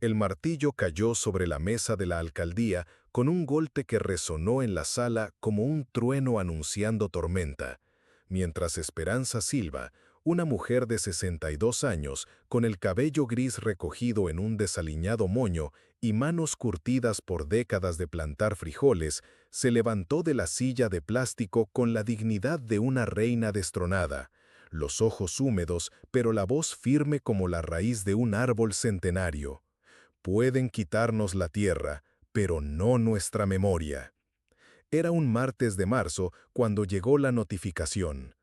El martillo cayó sobre la mesa de la alcaldía con un golpe que resonó en la sala como un trueno anunciando tormenta, mientras Esperanza Silva, una mujer de 62 años, con el cabello gris recogido en un desaliñado moño y manos curtidas por décadas de plantar frijoles, se levantó de la silla de plástico con la dignidad de una reina destronada, los ojos húmedos, pero la voz firme como la raíz de un árbol centenario. Pueden quitarnos la tierra, pero no nuestra memoria. Era un martes de marzo cuando llegó la notificación.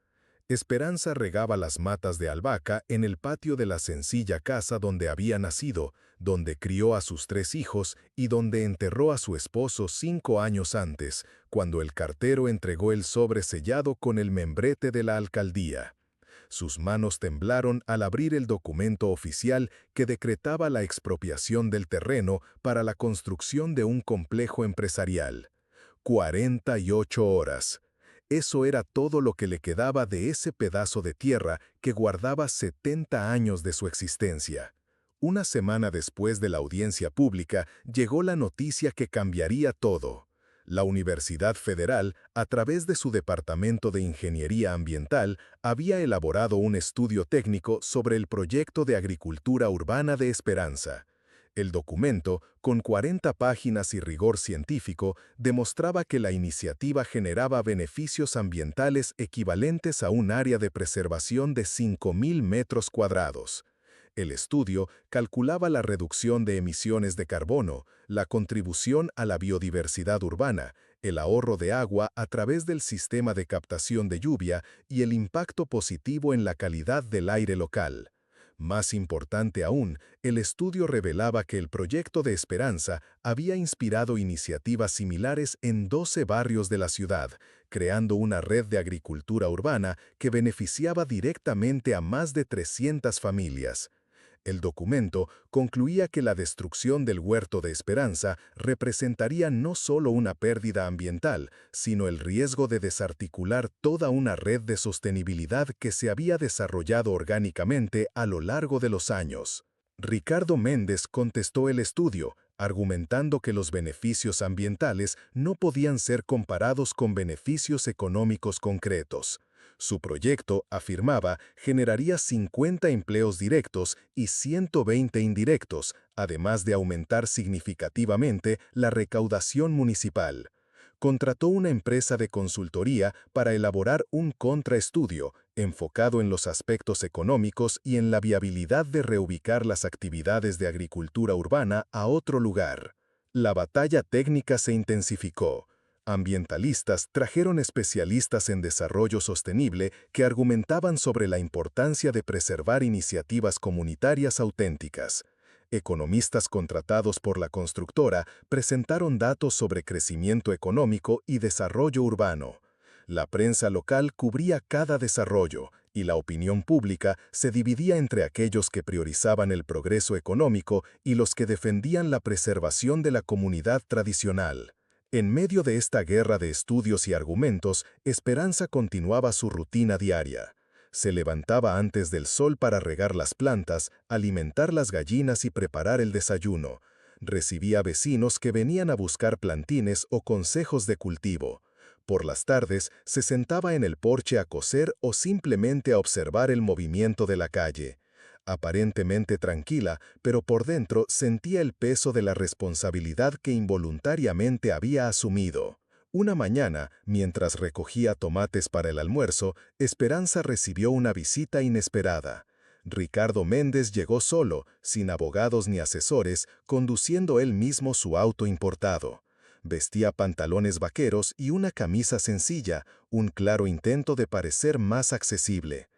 Esperanza regaba las matas de albahaca en el patio de la sencilla casa donde había nacido, donde crió a sus 3 hijos y donde enterró a su esposo 5 años antes, cuando el cartero entregó el sobre sellado con el membrete de la alcaldía. Sus manos temblaron al abrir el documento oficial que decretaba la expropiación del terreno para la construcción de un complejo empresarial. 48 horas. Eso era todo lo que le quedaba de ese pedazo de tierra que guardaba 70 años de su existencia. Una semana después de la audiencia pública, llegó la noticia que cambiaría todo. La Universidad Federal, a través de su Departamento de Ingeniería Ambiental, había elaborado un estudio técnico sobre el proyecto de agricultura urbana de Esperanza. El documento, con 40 páginas y rigor científico, demostraba que la iniciativa generaba beneficios ambientales equivalentes a un área de preservación de 5.000 metros cuadrados. El estudio calculaba la reducción de emisiones de carbono, la contribución a la biodiversidad urbana, el ahorro de agua a través del sistema de captación de lluvia y el impacto positivo en la calidad del aire local. Más importante aún, el estudio revelaba que el proyecto de Esperanza había inspirado iniciativas similares en 12 barrios de la ciudad, creando una red de agricultura urbana que beneficiaba directamente a más de 300 familias. El documento concluía que la destrucción del huerto de Esperanza representaría no solo una pérdida ambiental, sino el riesgo de desarticular toda una red de sostenibilidad que se había desarrollado orgánicamente a lo largo de los años. Ricardo Méndez contestó el estudio, argumentando que los beneficios ambientales no podían ser comparados con beneficios económicos concretos. Su proyecto, afirmaba, generaría 50 empleos directos y 120 indirectos, además de aumentar significativamente la recaudación municipal. Contrató una empresa de consultoría para elaborar un contraestudio enfocado en los aspectos económicos y en la viabilidad de reubicar las actividades de agricultura urbana a otro lugar. La batalla técnica se intensificó. Ambientalistas trajeron especialistas en desarrollo sostenible que argumentaban sobre la importancia de preservar iniciativas comunitarias auténticas. Economistas contratados por la constructora presentaron datos sobre crecimiento económico y desarrollo urbano. La prensa local cubría cada desarrollo y la opinión pública se dividía entre aquellos que priorizaban el progreso económico y los que defendían la preservación de la comunidad tradicional. En medio de esta guerra de estudios y argumentos, Esperanza continuaba su rutina diaria. Se levantaba antes del sol para regar las plantas, alimentar las gallinas y preparar el desayuno. Recibía vecinos que venían a buscar plantines o consejos de cultivo. Por las tardes, se sentaba en el porche a coser o simplemente a observar el movimiento de la calle. Aparentemente tranquila, pero por dentro sentía el peso de la responsabilidad que involuntariamente había asumido. Una mañana, mientras recogía tomates para el almuerzo, Esperanza recibió una visita inesperada. Ricardo Méndez llegó solo, sin abogados ni asesores, conduciendo él mismo su auto importado. Vestía pantalones vaqueros y una camisa sencilla, un claro intento de parecer más accesible.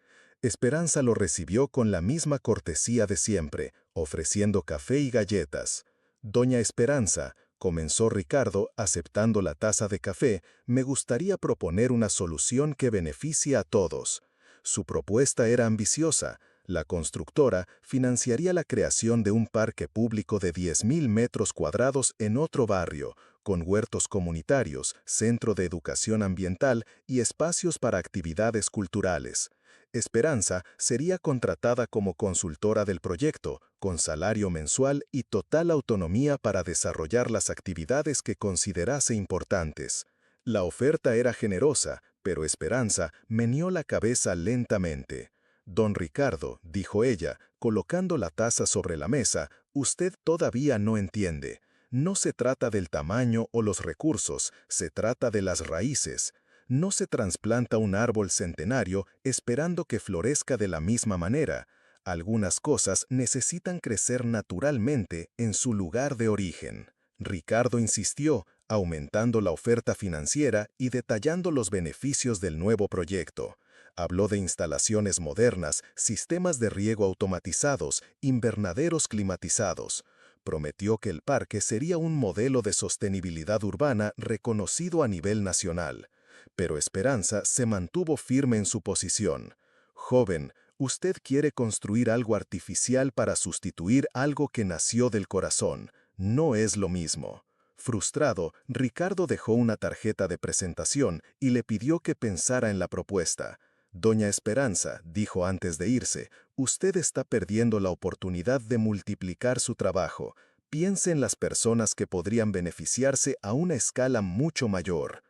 Esperanza lo recibió con la misma cortesía de siempre, ofreciendo café y galletas. «Doña Esperanza», comenzó Ricardo aceptando la taza de café, «me gustaría proponer una solución que beneficie a todos». Su propuesta era ambiciosa. La constructora financiaría la creación de un parque público de 10.000 metros cuadrados en otro barrio, con huertos comunitarios, centro de educación ambiental y espacios para actividades culturales. Esperanza sería contratada como consultora del proyecto, con salario mensual y total autonomía para desarrollar las actividades que considerase importantes. La oferta era generosa, pero Esperanza meneó la cabeza lentamente. Don Ricardo, dijo ella, colocando la taza sobre la mesa, usted todavía no entiende. No se trata del tamaño o los recursos, se trata de las raíces. No se trasplanta un árbol centenario esperando que florezca de la misma manera. Algunas cosas necesitan crecer naturalmente en su lugar de origen. Ricardo insistió, aumentando la oferta financiera y detallando los beneficios del nuevo proyecto. Habló de instalaciones modernas, sistemas de riego automatizados, invernaderos climatizados. Prometió que el parque sería un modelo de sostenibilidad urbana reconocido a nivel nacional. Pero Esperanza se mantuvo firme en su posición. Joven, usted quiere construir algo artificial para sustituir algo que nació del corazón. No es lo mismo. Frustrado, Ricardo dejó una tarjeta de presentación y le pidió que pensara en la propuesta. Doña Esperanza, dijo antes de irse, usted está perdiendo la oportunidad de multiplicar su trabajo. Piense en las personas que podrían beneficiarse a una escala mucho mayor.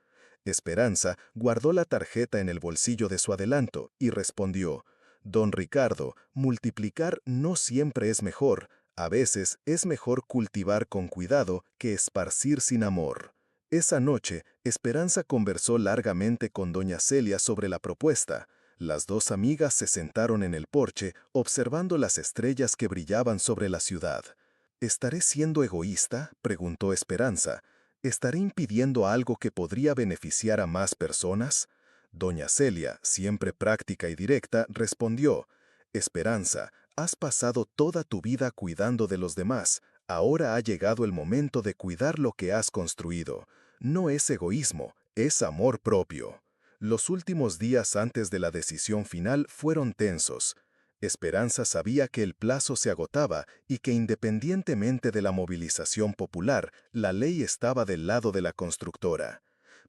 Esperanza guardó la tarjeta en el bolsillo de su adelanto y respondió, Don Ricardo, multiplicar no siempre es mejor, a veces es mejor cultivar con cuidado que esparcir sin amor. Esa noche, Esperanza conversó largamente con doña Celia sobre la propuesta. Las dos amigas se sentaron en el porche observando las estrellas que brillaban sobre la ciudad. ¿Estaré siendo egoísta?, preguntó Esperanza. ¿Estaré impidiendo algo que podría beneficiar a más personas? Doña Celia, siempre práctica y directa, respondió, Esperanza, has pasado toda tu vida cuidando de los demás. Ahora ha llegado el momento de cuidar lo que has construido. No es egoísmo, es amor propio. Los últimos días antes de la decisión final fueron tensos. Esperanza sabía que el plazo se agotaba y que independientemente de la movilización popular, la ley estaba del lado de la constructora.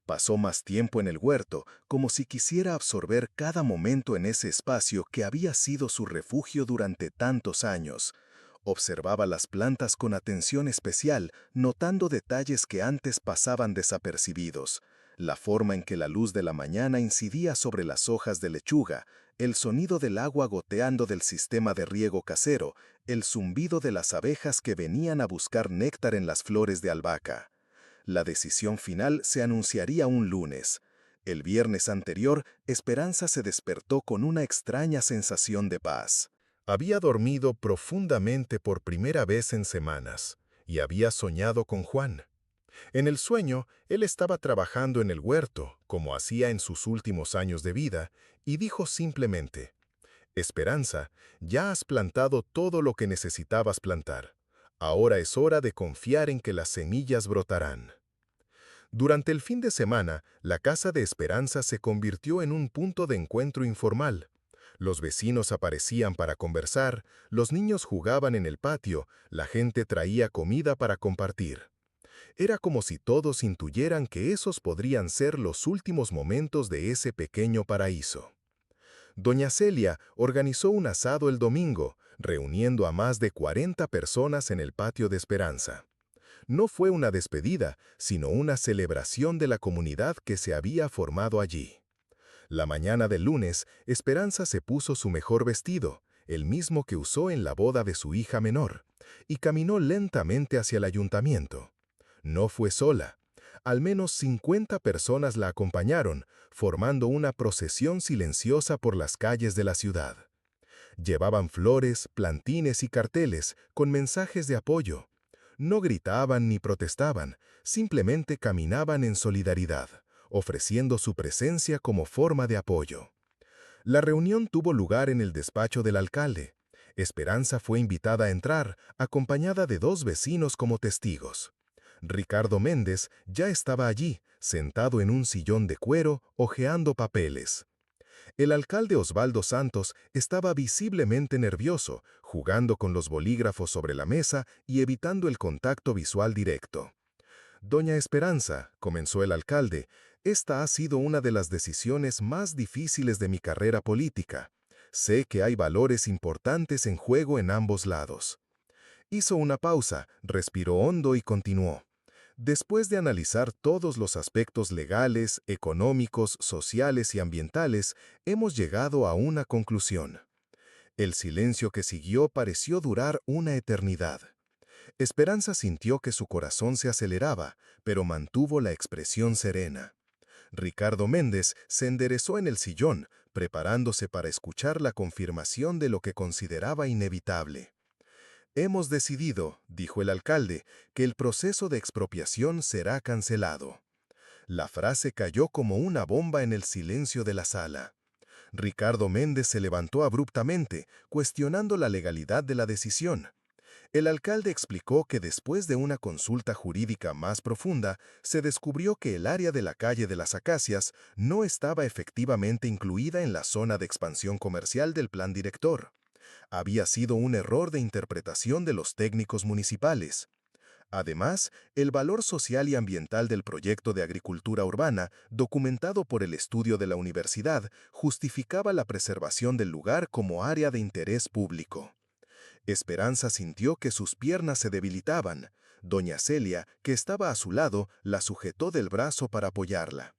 Pasó más tiempo en el huerto, como si quisiera absorber cada momento en ese espacio que había sido su refugio durante tantos años. Observaba las plantas con atención especial, notando detalles que antes pasaban desapercibidos. La forma en que la luz de la mañana incidía sobre las hojas de lechuga, el sonido del agua goteando del sistema de riego casero, el zumbido de las abejas que venían a buscar néctar en las flores de albahaca. La decisión final se anunciaría un lunes. El viernes anterior, Esperanza se despertó con una extraña sensación de paz. Había dormido profundamente por primera vez en semanas, y había soñado con Juan. En el sueño, él estaba trabajando en el huerto, como hacía en sus últimos años de vida, y dijo simplemente, Esperanza, ya has plantado todo lo que necesitabas plantar. Ahora es hora de confiar en que las semillas brotarán. Durante el fin de semana, la casa de Esperanza se convirtió en un punto de encuentro informal. Los vecinos aparecían para conversar, los niños jugaban en el patio, la gente traía comida para compartir. Era como si todos intuyeran que esos podrían ser los últimos momentos de ese pequeño paraíso. Doña Celia organizó un asado el domingo, reuniendo a más de 40 personas en el patio de Esperanza. No fue una despedida, sino una celebración de la comunidad que se había formado allí. La mañana del lunes, Esperanza se puso su mejor vestido, el mismo que usó en la boda de su hija menor, y caminó lentamente hacia el ayuntamiento. No fue sola. Al menos 50 personas la acompañaron, formando una procesión silenciosa por las calles de la ciudad. Llevaban flores, plantines y carteles con mensajes de apoyo. No gritaban ni protestaban, simplemente caminaban en solidaridad, ofreciendo su presencia como forma de apoyo. La reunión tuvo lugar en el despacho del alcalde. Esperanza fue invitada a entrar, acompañada de dos vecinos como testigos. Ricardo Méndez ya estaba allí, sentado en un sillón de cuero, hojeando papeles. El alcalde Osvaldo Santos estaba visiblemente nervioso, jugando con los bolígrafos sobre la mesa y evitando el contacto visual directo. Doña Esperanza, comenzó el alcalde, esta ha sido una de las decisiones más difíciles de mi carrera política. Sé que hay valores importantes en juego en ambos lados. Hizo una pausa, respiró hondo y continuó. Después de analizar todos los aspectos legales, económicos, sociales y ambientales, hemos llegado a una conclusión. El silencio que siguió pareció durar una eternidad. Esperanza sintió que su corazón se aceleraba, pero mantuvo la expresión serena. Ricardo Méndez se enderezó en el sillón, preparándose para escuchar la confirmación de lo que consideraba inevitable. Hemos decidido, dijo el alcalde, que el proceso de expropiación será cancelado. La frase cayó como una bomba en el silencio de la sala. Ricardo Méndez se levantó abruptamente, cuestionando la legalidad de la decisión. El alcalde explicó que después de una consulta jurídica más profunda, se descubrió que el área de la calle de las Acacias no estaba efectivamente incluida en la zona de expansión comercial del plan director. Había sido un error de interpretación de los técnicos municipales. Además, el valor social y ambiental del proyecto de agricultura urbana, documentado por el estudio de la universidad, justificaba la preservación del lugar como área de interés público. Esperanza sintió que sus piernas se debilitaban. Doña Celia, que estaba a su lado, la sujetó del brazo para apoyarla.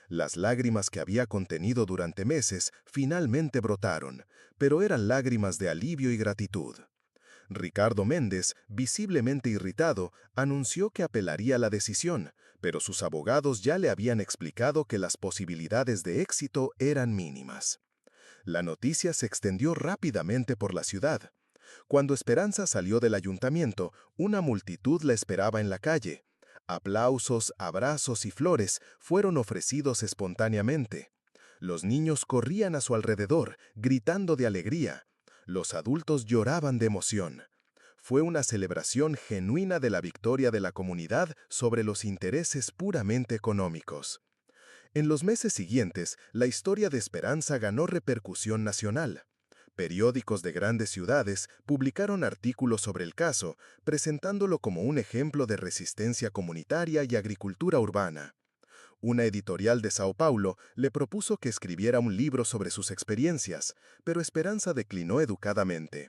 Las lágrimas que había contenido durante meses finalmente brotaron, pero eran lágrimas de alivio y gratitud. Ricardo Méndez, visiblemente irritado, anunció que apelaría la decisión, pero sus abogados ya le habían explicado que las posibilidades de éxito eran mínimas. La noticia se extendió rápidamente por la ciudad. Cuando Esperanza salió del ayuntamiento, una multitud la esperaba en la calle. Aplausos, abrazos y flores fueron ofrecidos espontáneamente. Los niños corrían a su alrededor, gritando de alegría. Los adultos lloraban de emoción. Fue una celebración genuina de la victoria de la comunidad sobre los intereses puramente económicos. En los meses siguientes, la historia de Esperanza ganó repercusión nacional. Periódicos de grandes ciudades publicaron artículos sobre el caso, presentándolo como un ejemplo de resistencia comunitaria y agricultura urbana. Una editorial de Sao Paulo le propuso que escribiera un libro sobre sus experiencias, pero Esperanza declinó educadamente.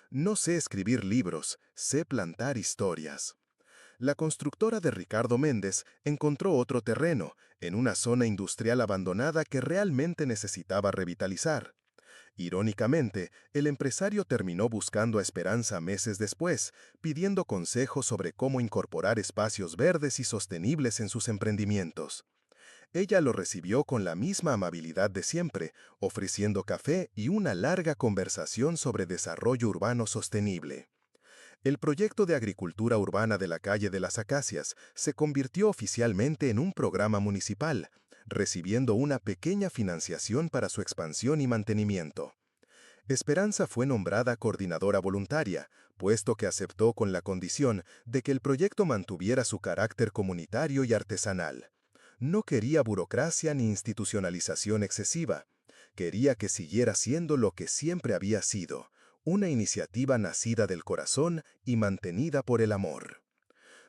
No sé escribir libros, sé plantar historias. La constructora de Ricardo Méndez encontró otro terreno, en una zona industrial abandonada que realmente necesitaba revitalizar. Irónicamente, el empresario terminó buscando a Esperanza meses después, pidiendo consejos sobre cómo incorporar espacios verdes y sostenibles en sus emprendimientos. Ella lo recibió con la misma amabilidad de siempre, ofreciendo café y una larga conversación sobre desarrollo urbano sostenible. El proyecto de agricultura urbana de la calle de las Acacias se convirtió oficialmente en un programa municipal, recibiendo una pequeña financiación para su expansión y mantenimiento. Esperanza fue nombrada coordinadora voluntaria, puesto que aceptó con la condición de que el proyecto mantuviera su carácter comunitario y artesanal. No quería burocracia ni institucionalización excesiva. Quería que siguiera siendo lo que siempre había sido, una iniciativa nacida del corazón y mantenida por el amor.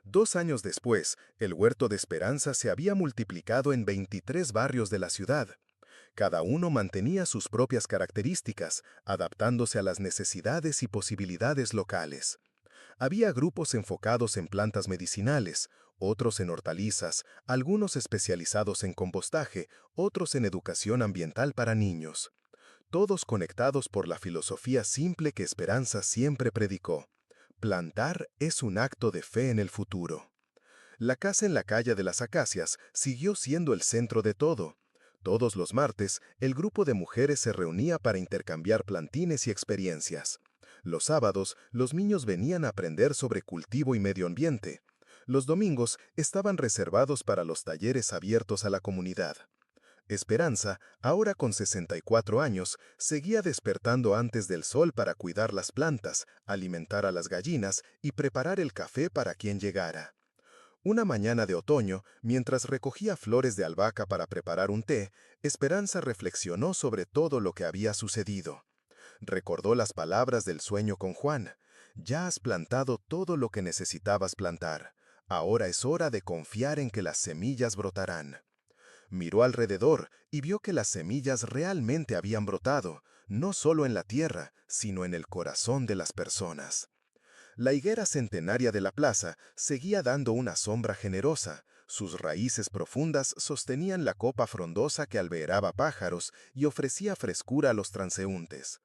2 años después, el Huerto de Esperanza se había multiplicado en 23 barrios de la ciudad. Cada uno mantenía sus propias características, adaptándose a las necesidades y posibilidades locales. Había grupos enfocados en plantas medicinales, otros en hortalizas, algunos especializados en compostaje, otros en educación ambiental para niños. Todos conectados por la filosofía simple que Esperanza siempre predicó. Plantar es un acto de fe en el futuro. La casa en la calle de las Acacias siguió siendo el centro de todo. Todos los martes, el grupo de mujeres se reunía para intercambiar plantines y experiencias. Los sábados, los niños venían a aprender sobre cultivo y medio ambiente. Los domingos estaban reservados para los talleres abiertos a la comunidad. Esperanza, ahora con 64 años, seguía despertando antes del sol para cuidar las plantas, alimentar a las gallinas y preparar el café para quien llegara. Una mañana de otoño, mientras recogía flores de albahaca para preparar un té, Esperanza reflexionó sobre todo lo que había sucedido. Recordó las palabras del sueño con Juan. Ya has plantado todo lo que necesitabas plantar. Ahora es hora de confiar en que las semillas brotarán. Miró alrededor y vio que las semillas realmente habían brotado, no solo en la tierra, sino en el corazón de las personas. La higuera centenaria de la plaza seguía dando una sombra generosa. Sus raíces profundas sostenían la copa frondosa que alberaba pájaros y ofrecía frescura a los transeúntes.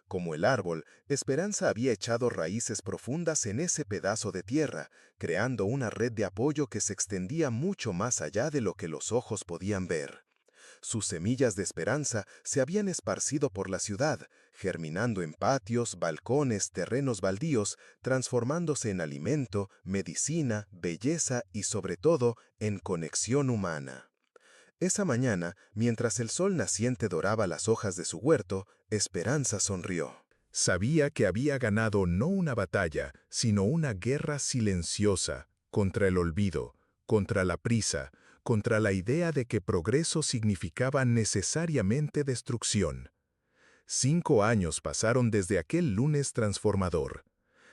Como el árbol, Esperanza había echado raíces profundas en ese pedazo de tierra, creando una red de apoyo que se extendía mucho más allá de lo que los ojos podían ver. Sus semillas de esperanza se habían esparcido por la ciudad, germinando en patios, balcones, terrenos baldíos, transformándose en alimento, medicina, belleza y sobre todo en conexión humana. Esa mañana, mientras el sol naciente doraba las hojas de su huerto, Esperanza sonrió. Sabía que había ganado no una batalla, sino una guerra silenciosa, contra el olvido, contra la prisa, contra la idea de que progreso significaba necesariamente destrucción. 5 años pasaron desde aquel lunes transformador.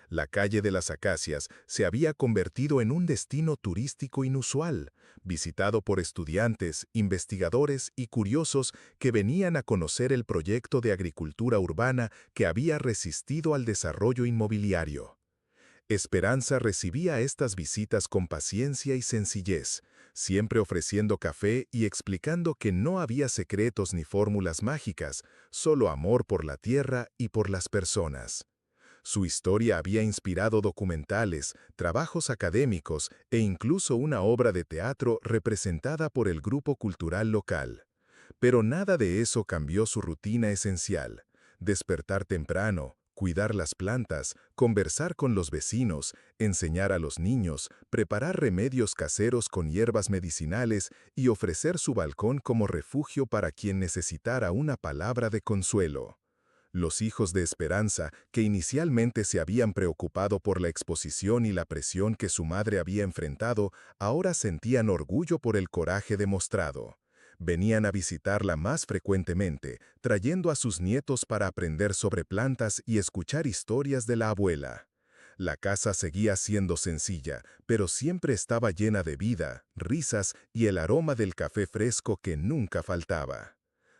La calle de las Acacias se había convertido en un destino turístico inusual, visitado por estudiantes, investigadores y curiosos que venían a conocer el proyecto de agricultura urbana que había resistido al desarrollo inmobiliario. Esperanza recibía estas visitas con paciencia y sencillez, siempre ofreciendo café y explicando que no había secretos ni fórmulas mágicas, solo amor por la tierra y por las personas. Su historia había inspirado documentales, trabajos académicos e incluso una obra de teatro representada por el grupo cultural local. Pero nada de eso cambió su rutina esencial: despertar temprano, cuidar las plantas, conversar con los vecinos, enseñar a los niños, preparar remedios caseros con hierbas medicinales y ofrecer su balcón como refugio para quien necesitara una palabra de consuelo. Los hijos de Esperanza, que inicialmente se habían preocupado por la exposición y la presión que su madre había enfrentado, ahora sentían orgullo por el coraje demostrado. Venían a visitarla más frecuentemente, trayendo a sus nietos para aprender sobre plantas y escuchar historias de la abuela. La casa seguía siendo sencilla, pero siempre estaba llena de vida, risas y el aroma del café fresco que nunca faltaba.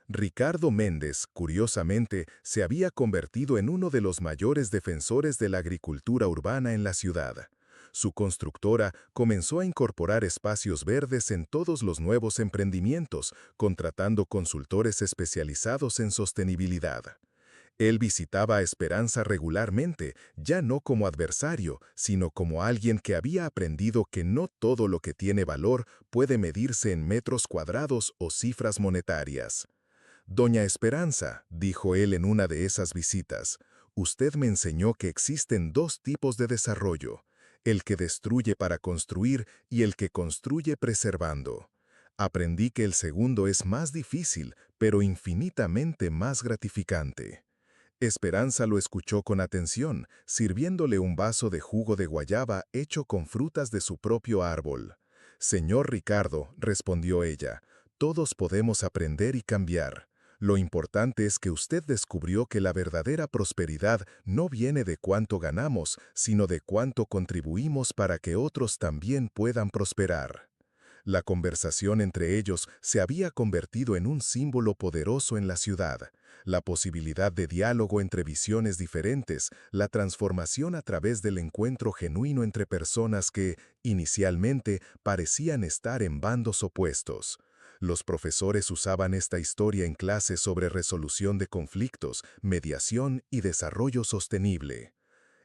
Ricardo Méndez, curiosamente, se había convertido en uno de los mayores defensores de la agricultura urbana en la ciudad. Su constructora comenzó a incorporar espacios verdes en todos los nuevos emprendimientos, contratando consultores especializados en sostenibilidad. Él visitaba a Esperanza regularmente, ya no como adversario, sino como alguien que había aprendido que no todo lo que tiene valor puede medirse en metros cuadrados o cifras monetarias. Doña Esperanza, dijo él en una de esas visitas, usted me enseñó que existen 2 tipos de desarrollo: el que destruye para construir y el que construye preservando. Aprendí que el segundo es más difícil, pero infinitamente más gratificante. Esperanza lo escuchó con atención, sirviéndole un vaso de jugo de guayaba hecho con frutas de su propio árbol. Señor Ricardo, respondió ella, todos podemos aprender y cambiar. Lo importante es que usted descubrió que la verdadera prosperidad no viene de cuánto ganamos, sino de cuánto contribuimos para que otros también puedan prosperar. La conversación entre ellos se había convertido en un símbolo poderoso en la ciudad. La posibilidad de diálogo entre visiones diferentes, la transformación a través del encuentro genuino entre personas que, inicialmente, parecían estar en bandos opuestos. Los profesores usaban esta historia en clases sobre resolución de conflictos, mediación y desarrollo sostenible.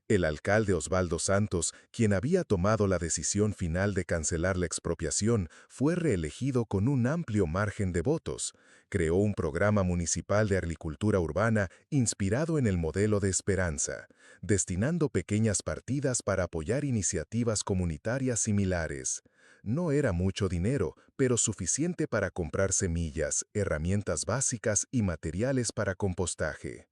El alcalde Osvaldo Santos, quien había tomado la decisión final de cancelar la expropiación, fue reelegido con un amplio margen de votos. Creó un programa municipal de agricultura urbana inspirado en el modelo de Esperanza, destinando pequeñas partidas para apoyar iniciativas comunitarias similares. No era mucho dinero, pero suficiente para comprar semillas, herramientas básicas y materiales para compostaje.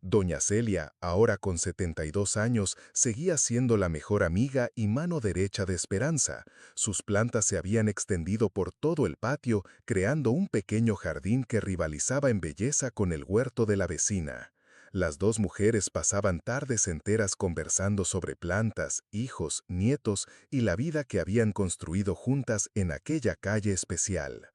Doña Celia, ahora con 72 años, seguía siendo la mejor amiga y mano derecha de Esperanza. Sus plantas se habían extendido por todo el patio, creando un pequeño jardín que rivalizaba en belleza con el huerto de la vecina. Las 2 mujeres pasaban tardes enteras conversando sobre plantas, hijos, nietos y la vida que habían construido juntas en aquella calle especial.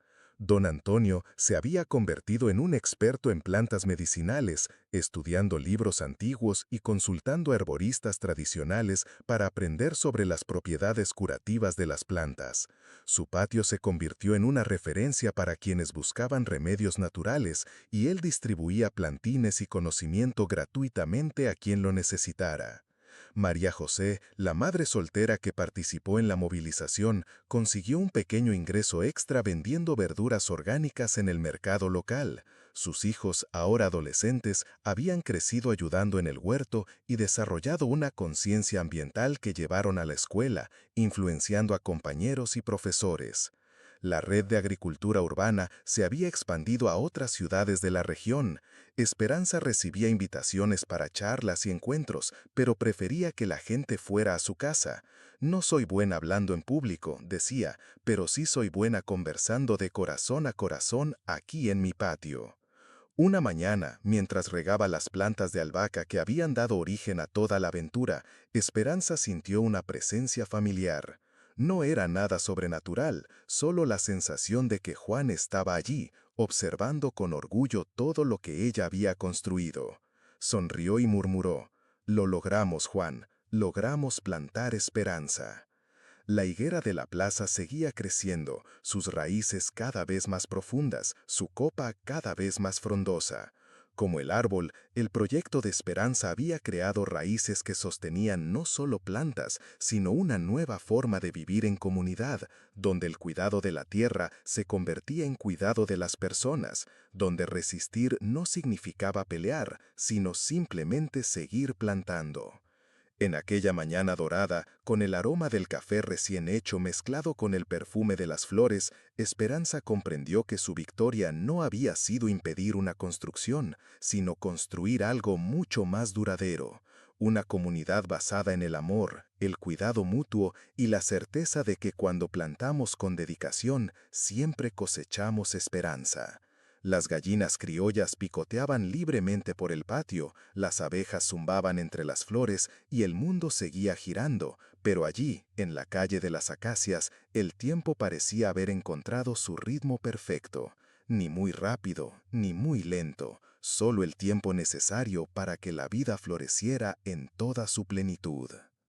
Don Antonio se había convertido en un experto en plantas medicinales, estudiando libros antiguos y consultando a herboristas tradicionales para aprender sobre las propiedades curativas de las plantas. Su patio se convirtió en una referencia para quienes buscaban remedios naturales y él distribuía plantines y conocimiento gratuitamente a quien lo necesitara. María José, la madre soltera que participó en la movilización, consiguió un pequeño ingreso extra vendiendo verduras orgánicas en el mercado local. Sus hijos, ahora adolescentes, habían crecido ayudando en el huerto y desarrollado una conciencia ambiental que llevaron a la escuela, influenciando a compañeros y profesores. La red de agricultura urbana se había expandido a otras ciudades de la región. Esperanza recibía invitaciones para charlas y encuentros, pero prefería que la gente fuera a su casa. No soy buena hablando en público, decía, pero sí soy buena conversando de corazón a corazón aquí en mi patio. Una mañana, mientras regaba las plantas de albahaca que habían dado origen a toda la aventura, Esperanza sintió una presencia familiar. No era nada sobrenatural, solo la sensación de que Juan estaba allí, observando con orgullo todo lo que ella había construido. Sonrió y murmuró: «Lo logramos, Juan, logramos plantar esperanza». La higuera de la plaza seguía creciendo, sus raíces cada vez más profundas, su copa cada vez más frondosa. Como el árbol, el proyecto de Esperanza había creado raíces que sostenían no solo plantas, sino una nueva forma de vivir en comunidad, donde el cuidado de la tierra se convertía en cuidado de las personas, donde resistir no significaba pelear, sino simplemente seguir plantando. En aquella mañana dorada, con el aroma del café recién hecho mezclado con el perfume de las flores, Esperanza comprendió que su victoria no había sido impedir una construcción, sino construir algo mucho más duradero, una comunidad basada en el amor, el cuidado mutuo y la certeza de que cuando plantamos con dedicación, siempre cosechamos esperanza. Las gallinas criollas picoteaban libremente por el patio, las abejas zumbaban entre las flores y el mundo seguía girando, pero allí, en la calle de las acacias, el tiempo parecía haber encontrado su ritmo perfecto, ni muy rápido, ni muy lento, solo el tiempo necesario para que la vida floreciera en toda su plenitud.